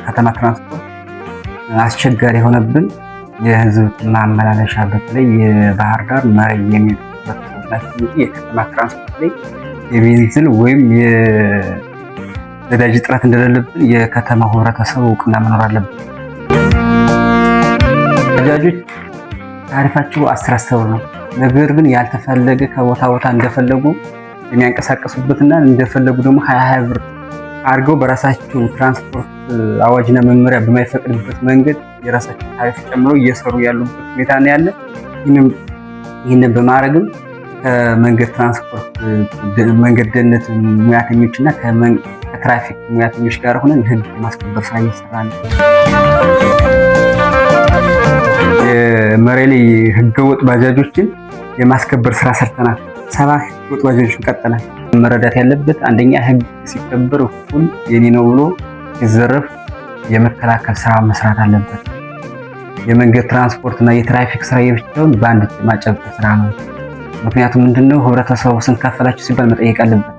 ከተማ ትራንስፖርት አስቸጋሪ የሆነብን የህዝብ ማመላለሻ በተለይ የባህር ዳር መሪ የሚባሉት እንጂ የከተማ ትራንስፖርት ላይ የቤንዚን ወይም የነዳጅ እጥረት እንደሌለብን የከተማው ህብረተሰብ እውቅና መኖር አለበት። ባጃጆች ታሪፋቸው 10 ብር ነው። ነገር ግን ያልተፈለገ ከቦታ ቦታ እንደፈለጉ የሚያንቀሳቀሱበትና እንደፈለጉ ደግሞ 20 ብር አድርገው በራሳቸው ትራንስፖርት አዋጅና መመሪያ በማይፈቅድበት መንገድ የራሳቸው ታሪፍ ጨምረው እየሰሩ ያሉበት ሁኔታ ነው ያለ። ይህንን በማድረግም ከመንገድ ትራንስፖርት መንገድ ደህንነት ሙያተኞች እና ከትራፊክ ሙያተኞች ጋር ሆነን ህግ ማስከበር ስራ እየሰራ ነው። መሬት ላይ ህገወጥ ባጃጆችን የማስከበር ስራ ሰርተናል። 7 ህገወጥ ባጃጆችን ቀጥለናል። መረዳት ያለበት አንደኛ ህግ ሲከበር እኩል የኔ ነው ብሎ ሲዘረፍ የመከላከል ስራ መስራት አለበት። የመንገድ ትራንስፖርት እና የትራፊክ ስራ የብቻውን በአንድ ማጨበጥ ስራ ነው። ምክንያቱም ምንድነው ህብረተሰቡ ስንካፈላችሁ ሲባል መጠየቅ አለበት።